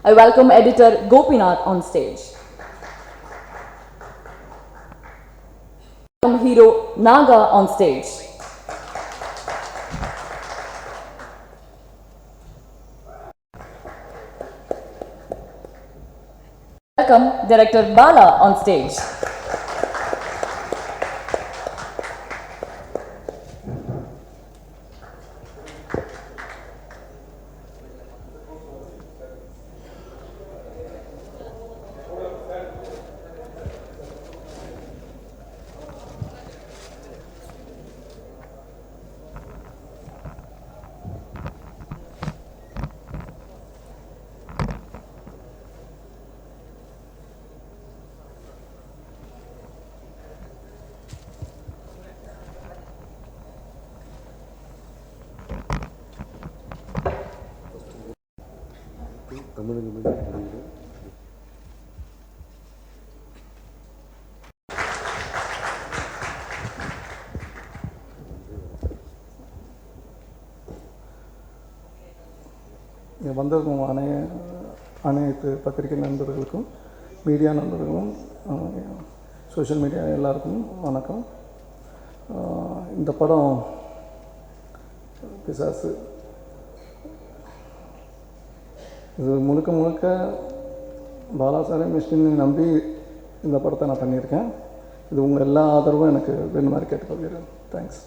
I welcome editor Gopinath on stage. Welcome hero Naga on stage. Welcome director Bala on stage. வந்திருக்கும் அனைத்து பத்திரிகை நண்பர்களுக்கும் media நண்பர்களும் social media எல்லாருக்கும் வணக்கம். இந்த படம் பிசாசு இது முழுக்க பாலா சாரை மிஷ்கினை நம்பி இந்த படத்தை நான் பண்ணியிருக்கேன். இது உங்கள் எல்லா ஆதரவும் எனக்கு வேணும் மாதிரி கேட்டுக்கொள்கிறேன். தேங்க்ஸ்.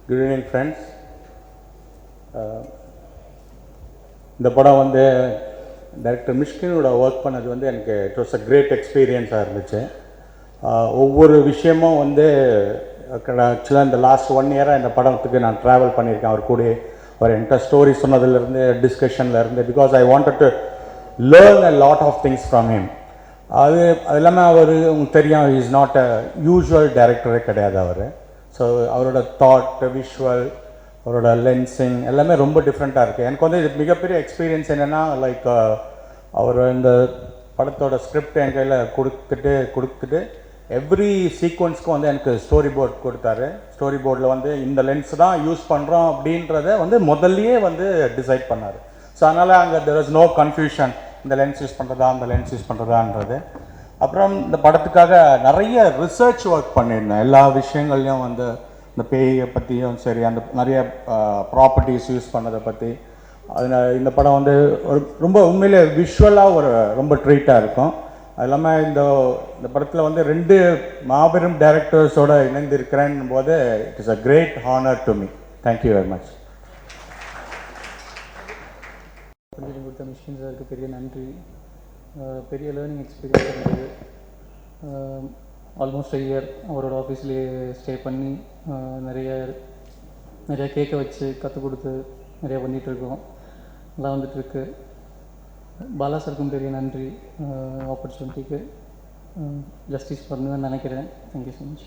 Good evening friends. இந்த படம் வந்து டைரக்டர் மிஷ்கினோட ஒர்க் பண்ணது வந்து எனக்கு இட் வாஸ் அ கிரேட் எக்ஸ்பீரியன்ஸாக இருந்துச்சு. ஒவ்வொரு விஷயமும் வந்து ஆக்சுவலாக இந்த லாஸ்ட் 1 இயராக இந்த படத்துக்கு நான் ட்ராவல் பண்ணியிருக்கேன். அவர் கூட அவர் என்கிட்ட ஸ்டோரி சொன்னதுலேருந்து டிஸ்கஷன்லேருந்து, because I wanted to learn a lot of things from him. அது இல்லாமல் அவர் உங்களுக்கு தெரியும், இஸ் நாட் அ யூஸ்வல் டைரக்டரே கிடையாது அவர். ஸோ அவரோட தாட், விஷுவல், அவரோட லென்சிங் எல்லாமே ரொம்ப டிஃப்ரெண்ட்டாக இருக்குது. எனக்கு வந்து இது மிகப்பெரிய எக்ஸ்பீரியன்ஸ் என்னென்னா, லைக் அவர் இந்த படத்தோட ஸ்கிரிப்ட் என் கையில் கொடுத்துட்டு எவ்ரி சீக்வன்ஸ்க்கும் வந்து எனக்கு ஸ்டோரி போர்ட் கொடுத்தாரு. ஸ்டோரி போர்டில் வந்து இந்த லென்ஸ் தான் யூஸ் பண்ணுறோம் அப்படின்றத வந்து முதல்லையே வந்து டிசைட் பண்ணார். ஸோ அதனால் அங்கே தெர் இஸ் நோ கன்ஃபியூஷன், இந்த லென்ஸ் யூஸ் பண்ணுறதா அந்த லென்ஸ் யூஸ் பண்ணுறதான்றது. அப்புறம் இந்த படத்துக்காக நிறைய ரிசர்ச் ஒர்க் பண்ணியிருந்தேன். எல்லா விஷயங்கள்லையும் வந்து இந்த பேயை பற்றியும் சரி, அந்த நிறைய ப்ராப்பர்ட்டிஸ் யூஸ் பண்ணதை பற்றி. அதில் இந்த படம் வந்து ஒரு ரொம்ப உண்மையிலே விஷுவலாக ஒரு ரொம்ப ட்ரீட்டாக இருக்கும். அது இல்லாமல் இந்த படத்தில் வந்து 2 மாபெரும் டைரக்டர்ஸோடு இணைந்திருக்கிறேன் போது it is a great honour to me. Thank you very much. கொடுத்த மிஷ்கின் சாருக்கு பெரிய நன்றி. பெரிய லேர்னிங் எக்ஸ்பீரியன்ஸ் இருந்தது. ஆல்மோஸ்ட் a year அவரோட ஆஃபீஸ்லேயே ஸ்டே பண்ணி நிறைய கேட்க வச்சு கற்றுக் கொடுத்து நிறையா பண்ணிகிட்ருக்கோம். நல்லா வந்துட்டுருக்கு. பாலா சாருக்கும் பெரிய நன்றி. ஆப்பர்ச்சுனிட்டிக்கு ஜஸ்டிஸ் பண்ணுவேன்னு நினைக்கிறேன். Thank you so much.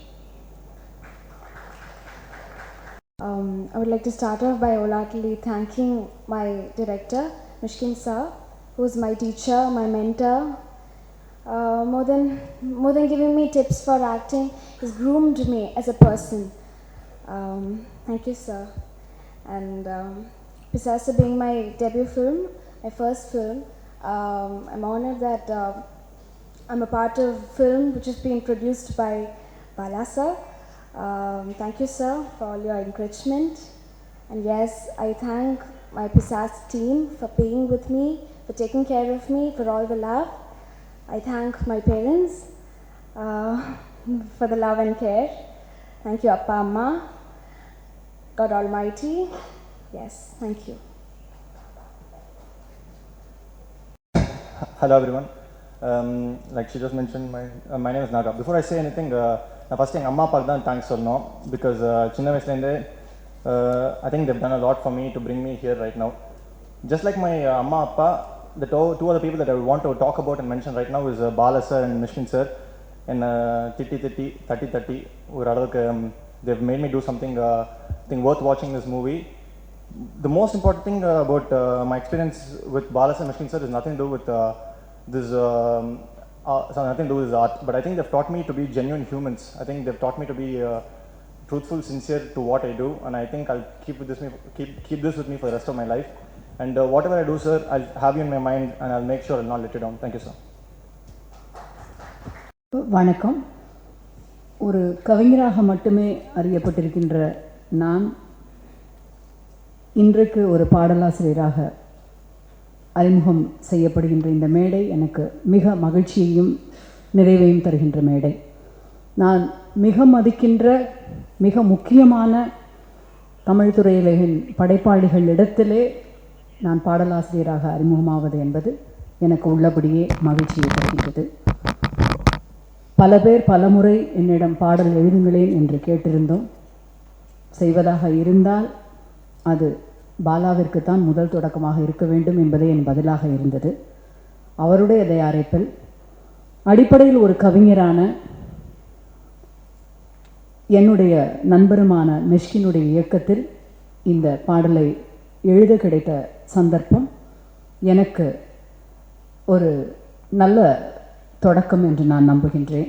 I would like to start off by wholeheartedly thanking my director, Mishkin sir, who is my teacher, my mentor. More than giving me tips for acting, he's groomed me as a person. Thank you, sir. And Pisasa being my debut film, my first film, I'm honored that I'm a part of a film which is being produced by Bala sir. Thank you, sir, for all your encouragement. And yes, I thank my Pisas team for being with me, for taking care of me, for all the love. I thank my parents for the love and care. Thank you, Appa, Amma, God Almighty. Yes, thank you. Hello everyone. Like she just mentioned, my name is Naga. Before I say anything, நான் first எங்கள் அம்மா அப்பாவுக்கு தான் thanks சொல்லணும். Because சின்ன வயசுலேருந்தே I think they've done a lot for me to bring me here right now. Just like my amma appa, the two other people that I want to talk about and mention right now is Bala sir and Mishkin sir. And Titti Tatti, they've made me do something worth watching this movie. The most important thing about my experience with Bala sir and Mishkin sir is nothing to do with nothing to do with art, but I think they've taught me to be genuine humans. I think they've taught me to be truthful, sincere to what I do, and I think I'll keep this with me for the rest of my life. And whatever I do, sir, I'll have you in my mind, and I'll make sure I'll not let you down. Thank you, sir. வணக்கம். ஒரு கவிஞராக மட்டுமே அறியப்பட்டிருக்கின்ற நான் இன்றைக்கு ஒரு பாடலாசிரியராக அறிமுகம் செய்யப்படுகின்ற இந்த மேடை எனக்கு மிக மகிழ்ச்சியையும் நிறைவையும் தருகின்ற மேடை. நான் மிக மதிக்கின்ற மிக முக்கியமான தமிழ் துறையிலின் படைப்பாளிகளிடத்திலே நான் பாடலாசிரியராக அறிமுகமாவது என்பது எனக்கு உள்ளபடியே மகிழ்ச்சியை தருகின்றது. பல பேர் பலமுறை என்னிடம் பாடல் எழுதுங்களேன் என்று கேட்டிருந்தோம். செய்வதாக இருந்தால் அது பாலாவிற்குத்தான் முதல் தொடக்கமாக இருக்க வேண்டும் என்பதே என் பதிலாக இருந்தது. அவருடைய தயாரிப்பில் அடிப்படையில் ஒரு கவிஞரான என்னுடைய நண்பருமான மிஷ்கினுடைய இயக்கத்தில் இந்த பாடலை எழுத கிடைத்த சந்தர்ப்பம் எனக்கு ஒரு நல்ல தொடக்கம் என்று நான் நம்புகின்றேன்.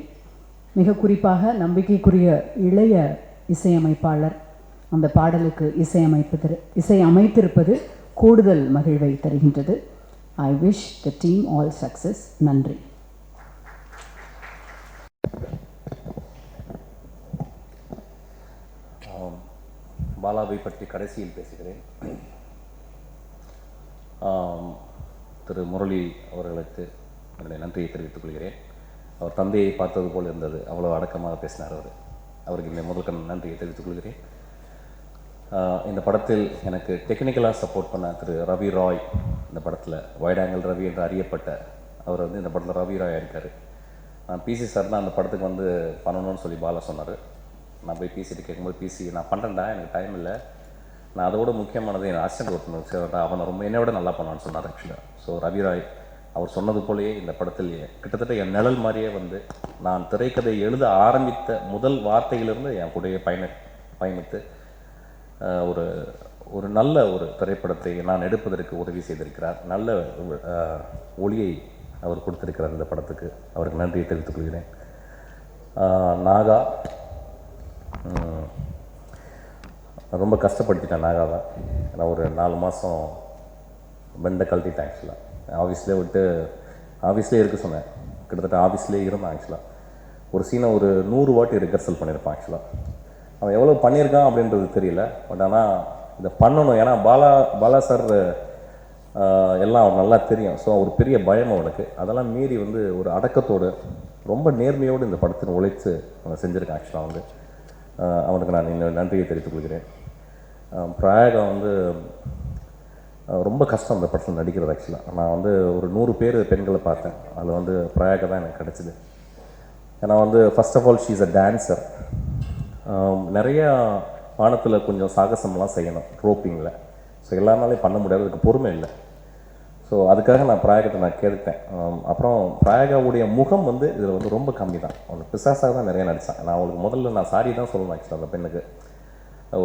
மிக குறிப்பாக நம்பிக்கைக்குரிய இளைய இசையமைப்பாளர் அந்த பாடலுக்கு இசையமைத்திருப்பது கூடுதல் மகிழ்வை தருகின்றது. I wish the team all success. நன்றி. பாலாவை பற்றி கடைசியில் பேசுகிறேன். திரு முரளி அவர்களுக்கு என்னுடைய நன்றியை தெரிவித்துக் கொள்கிறேன். அவர் தந்தையை பார்த்தது போல் இருந்தது, அவ்வளோ அடக்கமாக பேசினார் அவருக்கு இந்த முதல் நன்றியை தெரிவித்துக் கொள்கிறேன். இந்த படத்தில் எனக்கு டெக்னிக்கலாக சப்போர்ட் பண்ண திரு ரவி ராய், இந்த படத்தில் வைட் ஆங்கிள் ரவி என்று அறியப்பட்ட அவர் இந்த படத்தில் ரவி ராய் இருக்கார். நான் பிசி சார் தான் அந்த படத்துக்கு பண்ணணும்னு சொல்லி பாலா சொன்னார். நான் போய் பிசிட்டு கேட்கும்போது பிசி நான் பண்ணுறேன்டா, எனக்கு டைம் இல்லை, நான் அதோட முக்கியமானது என் அசிஸ்டன்ட் ஒருத்தர் அவனை ரொம்ப என்னையோட நல்லா பண்ணான்னு சொன்னார் ஆக்சுவலாக. ஸோ ரவி ராய் அவர் சொன்னது போலேயே இந்த படத்தில் கிட்டத்தட்ட என் நிழல் மாதிரியே நான் திரைக்கதை எழுத ஆரம்பித்த முதல் வார்த்தையிலிருந்து என் கூடயே பயணித்து ஒரு நல்ல ஒரு திரைப்படத்தை நான் எடுப்பதற்கு உதவி செய்திருக்கிறார். நல்ல ஒளியை அவர் கொடுத்திருக்கிறார் இந்த படத்துக்கு. அவருக்கு நன்றியை தெரிவித்துக் கொள்கிறேன். நாகா ரொம்ப கஷ்டப்படுத்திட்டேன் நாகாவை. நான் ஒரு 4 மாதம் பெண்டை கழட்டிட்டேன் ஆக்சுவலாக. ஆஃபீஸ்லேயே இருக்க சொன்னேன். கிட்டத்தட்ட ஆஃபீஸ்லேயே இருந்தேன் ஆக்சுவலாக. ஒரு சீனை ஒரு 100 வாட்டி ரிஹர்சல் பண்ணியிருப்பான் ஆக்சுவலாக. அவன் எவ்வளோ பண்ணியிருக்கான் அப்படின்றது தெரியல. பட் ஆனால் இதை பண்ணணும், ஏன்னா பாலா சார் எல்லாம் அவன் நல்லா தெரியும். ஸோ ஒரு பெரிய பயம் அவனுக்கு. அதெல்லாம் மீறி ஒரு அடக்கத்தோடு ரொம்ப நேர்மையோடு இந்த படத்தில் உழைத்து அவன் செஞ்சுருக்கான் ஆக்சுவலாக. அவனுக்கு நான் இன்னும் நன்றியை தெரிவித்துக் கொள்கிறேன். பிரயாகா ரொம்ப கஷ்டம் இந்த படத்தில் நடிக்கிறது ஆக்சுவலாக. நான் ஒரு 100 பேர் பெண்களை பார்த்தேன், அதில் பிரயாகா தான் எனக்கு கிடச்சிது. ஏன்னா first of all she is a dancer. நிறையா வானத்தில் கொஞ்சம் சாகசம்லாம் செய்யணும் ரோப்பிங்கில். ஸோ எல்லாருனாலையும் பண்ண முடியாது, அதுக்கு பொறுமை இல்லை. ஸோ அதுக்காக நான் பிரயாகத்தை நான் கேட்டேன். அப்புறம் பிரயாகாவுடைய முகம் இதில் ரொம்ப கம்மி தான். அவனுக்கு பிசாசாக தான் நிறையா நடித்தான். நான் அவளுக்கு முதல்ல நான் சாரி தான் சொல்லணும் ஆக்சுவலாக. அந்த பெண்ணுக்கு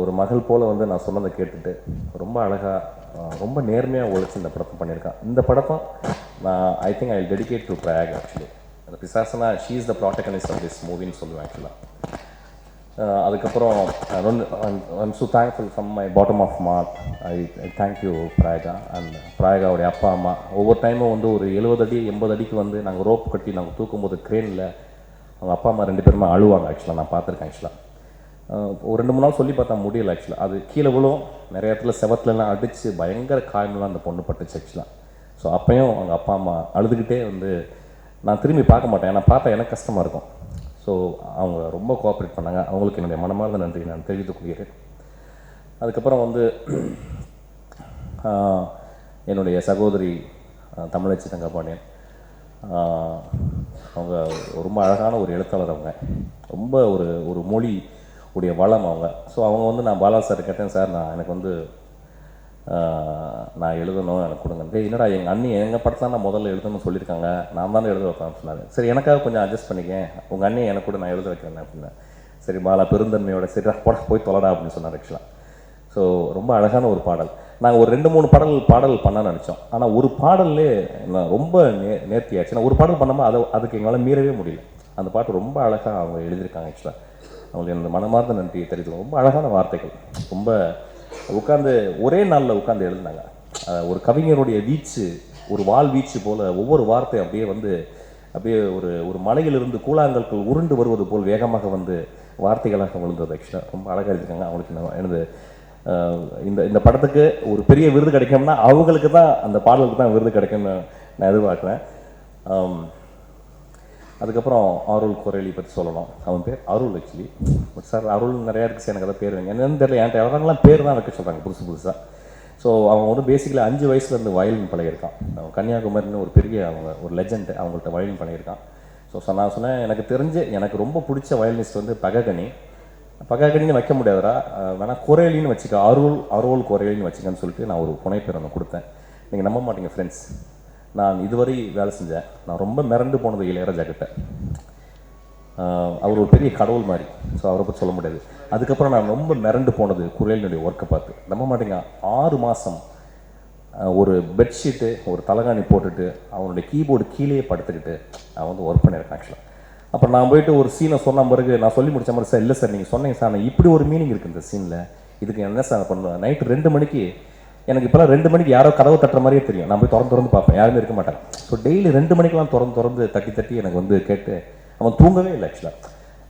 ஒரு மகள் போல் நான் சொன்னதை கேட்டுட்டு ரொம்ப அழகாக ரொம்ப நேர்மையாக உழைச்சி இந்த படத்தை பண்ணியிருக்கான். இந்த படத்தை I think I dedicate to Prayag actually. அந்த பிசாசனா she is the protagonist of this மூவின்னு சொல்லுவேன் ஆக்சுவலாக. அதுக்கப்புறம் I'm so thankful from my bottom of mark. I thank you Prayaga and பிரயாகாவுடைய அப்பா அம்மா. ஒவ்வொரு டைமும் ஒரு 70 அடி 80 அடிக்கு நாங்கள் ரோப் கட்டி நாங்கள் தூக்கும்போது க்ரேனில் அவங்க அப்பா அம்மா 2 பேருமே அழுவாங்க ஆக்சுவலாக. நான் பார்த்துருக்கேன் ஆக்சுவலாக. ஒரு 2-3 நாள் சொல்லி பார்த்தா முடியல ஆக்சுவலாக. அது கீழே விழும், நிறைய இடத்துல செவத்துலலாம் அடித்து பயங்கர காயமெல்லாம் அந்த பொண்ணு பட்டுச்சு ஆக்சுவலாக. ஸோ அப்பையும் அவங்க அப்பா அம்மா அழுதுகிட்டே நான் திரும்பி பார்க்க மாட்டேன், ஏன்னா பார்த்தா எனக்கு கஷ்டமாக இருக்கும். ஸோ அவங்க ரொம்ப கோஆப்ரேட் பண்ணாங்க. அவங்களுக்கு என்னுடைய மனமார்ந்த நன்றி நான் தெரிவித்துக் கொள்கிறேன். அதுக்கப்புறம் என்னுடைய சகோதரி தமிழச்சி தங்கபாண்டியன், அவங்க ரொம்ப அழகான ஒரு எழுத்தாளர். அவங்க ரொம்ப ஒரு மொழி உடைய வளம் அவங்க. ஸோ அவங்க நான் பாலா சார் கேட்டேன், சார் நான் எனக்கு நான் எழுதணும், எனக்கு கொடுங்க. என்னடா எங்கள் அண்ணி எங்கள் படத்தில் நான் முதல்ல எழுதணும்னு சொல்லியிருக்காங்க, நான் தானே எழுத வைப்பேன் சொன்னார். சரி எனக்காக கொஞ்சம் அட்ஜஸ்ட் பண்ணிக்கேன், உங்கள் அண்ணி எனக்கு கூட நான் எழுத வைக்கிறேன் அப்படின்னா. சரி பாலா பெருந்தன்மையோட சரி போய் தொலைடா அப்படின்னு சொன்னார் ஆக்சுவலாக. ஸோ ரொம்ப அழகான ஒரு பாடல். நாங்கள் ஒரு 2-3 பாடல் பண்ண நினச்சோம். ஆனால் ஒரு பாடல்லே நான் ரொம்ப நேர்த்தியாச்சு. நான் ஒரு பாடல் பண்ணாமல் அதுக்கு எங்களால் மீறவே முடியல. அந்த பாட்டு ரொம்ப அழகாக அவங்க எழுதியிருக்காங்க ஆக்சுவலாக. அவங்களுக்கு எனது மனமார்ந்த நன்றியை தெரிவித்து ரொம்ப அழகான வார்த்தைகள், ரொம்ப உட்காந்து ஒரே நாளில் உட்காந்து எழுதினாங்க. ஒரு கவிஞருடைய வீச்சு, ஒரு வாள் வீச்சு போல் ஒவ்வொரு வார்த்தை அப்படியே ஒரு மலையிலிருந்து கூழாங்கற்கள் உருண்டு வருவது போல் வேகமாக வார்த்தைகளாக விழுந்தது. ஆக்சுவலாக ரொம்ப அழகாக எழுதியிருக்காங்க. அவங்களுக்கு எனது இந்த படத்துக்கு ஒரு பெரிய விருது கிடைக்கும்னா அவங்களுக்கு தான், அந்த பாடலுக்கு தான் விருது கிடைக்கும்னு நான் எதிர்பார்க்குறேன். அதுக்கப்புறம் அருள் குரலி பற்றி சொல்லலாம். அவன் பேர் அருள் ஆக்சுவலி. பட் சார் அருள் நிறையா இருக்குது சார், எனக்கு அதை பேர் வைங்க என்னன்னு தெரியல. என்கிட்ட எவரெல்லாம் பேர் தான் வைக்க சொல்கிறாங்க புதுசாக. ஸோ அவன் பேசிக்கலி 5 வயசுலேருந்து வயலின் பழகிருக்கான். அவன் கன்னியாகுமரின்னு ஒரு பெரிய ஒரு லெஜண்ட், அவங்கள்ட்ட வயலின் பழகிருக்கான். ஸோ நான் சொன்னேன், எனக்கு ரொம்ப பிடிச்ச வயலினிஸ்ட் பகாகனின்னு வைக்க முடியாதுரா, வேணா குரேலின்னு வச்சுக்க, அருள் குரேலின்னு வச்சுக்கன்னு சொல்லிட்டு நான் ஒரு புனைப்பேர் ஒன்று கொடுத்தேன். நீங்கள் நம்ப மாட்டீங்க ஃப்ரெண்ட்ஸ், நான் இதுவரை வேலை செஞ்சேன். நான் ரொம்ப மிரண்டு போனது இளையராஜா கிட்ட. அவர் ஒரு பெரிய கடவுள் மாதிரி, ஸோ அவரை பற்றி சொல்ல முடியாது. அதுக்கப்புறம் நான் ரொம்ப மிரண்டு போனது குரேலினுடைய ஒர்க்கை பார்த்து. நம்ப மாட்டேங்க, 6 மாதம் ஒரு பெட்ஷீட்டு ஒரு தலகாணி போட்டுட்டு அவனுடைய கீபோர்டு கீழே படுத்துக்கிட்டு அவன் ஒர்க் பண்ணியிருக்கேன் ஆக்சுவலாக. அப்புறம் நான் போயிட்டு ஒரு சீனை சொன்ன பிறகு நான் சொல்லி முடிச்ச மாதிரி, சார் இல்லை சார் நீங்கள் சொன்னீங்க சார், நான் இப்படி ஒரு மீனிங் இருக்குது இந்த சீனில், இதுக்கு என்ன சார் பண்ணுவேன். நைட்டு 2 மணிக்கு எனக்கு இப்போலாம் 2 மணிக்கு யாரோ கதவை தட்டுற மாதிரியே தெரியும். நான் போய் திறந்து பார்ப்பேன், யாருமே இருக்க மாட்டாங்க. ஸோ டெய்லி 2 மணிக்கெலாம் திறந்து தட்டி எனக்கு கேட்டு அவன் தூங்கவே இல்லை ஆக்சுவலாக.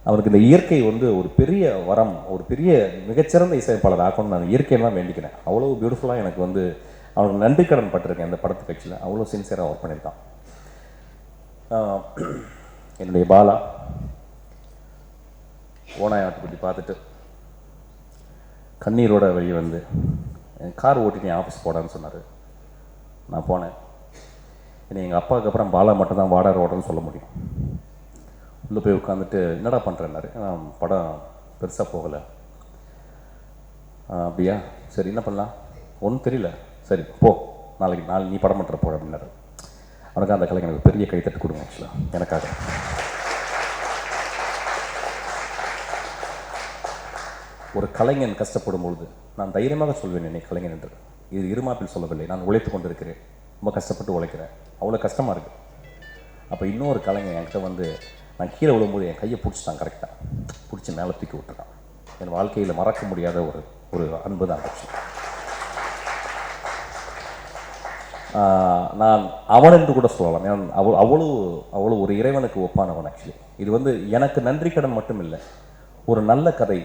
அவனுக்கு இந்த இயற்கை ஒரு பெரிய வரம், ஒரு பெரிய மிகச்சிறந்த இசையமைப்பாளர் ஆக்கணும்னு நான் இயற்கையெல்லாம் வேண்டிக்கிறேன். அவ்வளோ பியூட்டிஃபுல்லாக எனக்கு அவனுக்கு நன்றி கடன் பட்டிருக்கேன் இந்த படத்துக்கு. ஆக்சுவலாக அவ்வளோ சின்சியராக ஒர்க் பண்ணியிருக்கான். என்னுடைய பாலா ஓனாய் ஆட்டுக்குட்டி பார்த்துட்டு கண்ணீரோட வெளியே கார் ஓட்டிட்டு என் ஆஃபீஸ் போடான்னு சொன்னார். நான் போனேன். என்னை எங்கள் அப்பாவுக்கு அப்புறம் பாலா மட்டும்தான் வாடகை ஓடன்னு சொல்ல முடியும். உள்ளே போய் உட்காந்துட்டு என்னடா பண்ணுறேன்னாரு. நான் படம் பெருசாக போகலை. அப்படியா, சரி என்ன பண்ணலாம், ஒன்றும் தெரியல, சரி போ, நாளைக்கு நீ படம் பண்ணுற போ அப்படின்னாரு. அவனுக்கு அந்த கலைக்கு எனக்கு பெரிய கைத்தட்டு கொடுங்க ஆக்சுவலாக எனக்காக. ஒரு கலைஞன் கஷ்டப்படும் பொழுது நான் தைரியமாக சொல்வேன் என்னை கலைஞன் என்று. இது இருமாப்பில் சொல்லவில்லை, நான் உழைத்து கொண்டு இருக்கிறேன், ரொம்ப கஷ்டப்பட்டு உழைக்கிறேன், அவ்வளோ கஷ்டமாக இருக்குது. அப்போ இன்னொரு கலைஞன் என்கிட்ட நான் கீழே விழும்போது என் கையை பிடிச்சிட்டான், கரெக்டாக பிடிச்சி மேலே தூக்கி விட்டுருக்கான். என் வாழ்க்கையில் மறக்க முடியாத ஒரு அன்பு தான் ஆச்சு. நான் அவன் என்று கூட சொல்லலாம். ஏன்னா அவ்வளோ ஒரு இறைவனுக்கு ஒப்பானவன் ஆக்சுவலி. இது எனக்கு நன்றி கடன் மட்டும் இல்லை, ஒரு நல்ல கதை,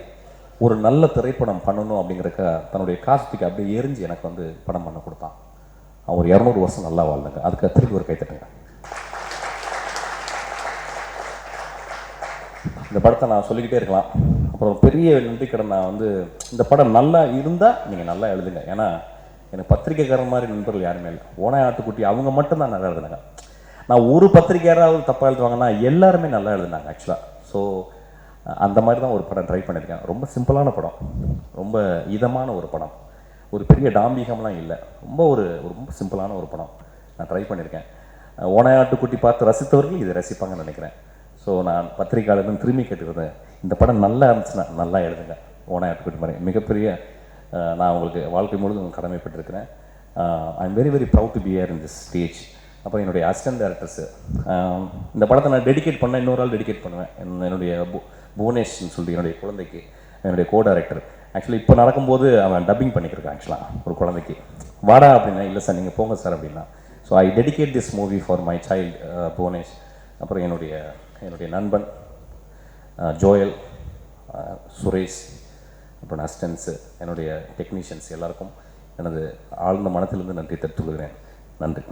ஒரு நல்ல திரைப்படம் பண்ணணும் அப்படிங்கிறக்க தன்னுடைய காசுக்கு அப்படியே எரிஞ்சு எனக்கு படம் பண்ண கொடுத்தான். அவன் ஒரு 200 வருஷம் நல்லா வாழ்ந்தாங்க. அதுக்கு திருப்பி ஒரு கைத்தட்டுங்க. இந்த படத்தை நான் சொல்லிக்கிட்டே இருக்கலாம். அப்புறம் பெரிய நன்றி கடன் நான் இந்த படம் நல்லா இருந்தால் நீங்கள் நல்லா எழுதுங்க. ஏன்னா எனக்கு பத்திரிக்கைக்காரன் மாதிரி நண்பர்கள் யாருமே இல்லை. ஓனாய் ஆட்டுக்குட்டி அவங்க மட்டும்தான் நல்லா எழுதுனாங்க. நான் ஒரு பத்திரிக்கையாராவது தப்பாக எழுதுவாங்கன்னா எல்லாருமே நல்லா எழுதுனாங்க ஆக்சுவலாக. ஸோ அந்த மாதிரி தான் ஒரு படம் ட்ரை பண்ணியிருக்கேன். ரொம்ப சிம்பிளான படம், ரொம்ப இதமான ஒரு படம், ஒரு பெரிய டாம்பிகம்லாம் இல்லை, ரொம்ப சிம்பிளான ஒரு படம் நான் ட்ரை பண்ணியிருக்கேன். ஓனாய் ஆட்டுக்குட்டி பார்த்து ரசித்தவர்கள் இதை ரசிப்பாங்கன்னு நினைக்கிறேன். ஸோ நான் பத்திரிக்கையாளர்னு திரும்பி கேட்டுக்கிறேன், இந்த படம் நல்லா இருந்துச்சுன்னா நல்லா எழுதுங்க. ஓனாய் ஆட்டுக்குட்டி மாதிரி மிகப்பெரிய நான் உங்களுக்கு வாழ்க்கை முழுவதும் கடமைப்பட்டிருக்கிறேன். I am very very proud to be here in this stage. அப்புறம் என்னுடைய அசிஸ்டன்ட் டைரக்டர்ஸு, இந்த படத்தை நான் டெடிகேட் பண்ணேன், இன்னொரு ஆள் டெடிகேட் பண்ணுவேன். என்னுடைய புவனேஷ்னு சொல்லிட்டு என்னுடைய குழந்தைக்கு, என்னுடைய கோ டைரக்டர். ஆக்சுவலி இப்போ நடக்கும்போது அவன் டப்பிங் பண்ணிக்கிருக்கான் ஆக்சுவலாக ஒரு குழந்தைக்கு. வாடா அப்படின்னா, இல்லை சார் நீங்கள் போங்க சார் அப்படின்னா. So I dedicate this movie for my child Bhuvanesh. அப்புறம் என்னுடைய நண்பன் ஜோயல், சுரேஷ், அப்புறம் அசிஸ்டன்ஸு, என்னுடைய டெக்னீஷியன்ஸ் எல்லாருக்கும் எனது ஆழ்ந்த மனத்திலிருந்து நன்றி தெரிவித்துக் கொள்கிறேன். நன்றி.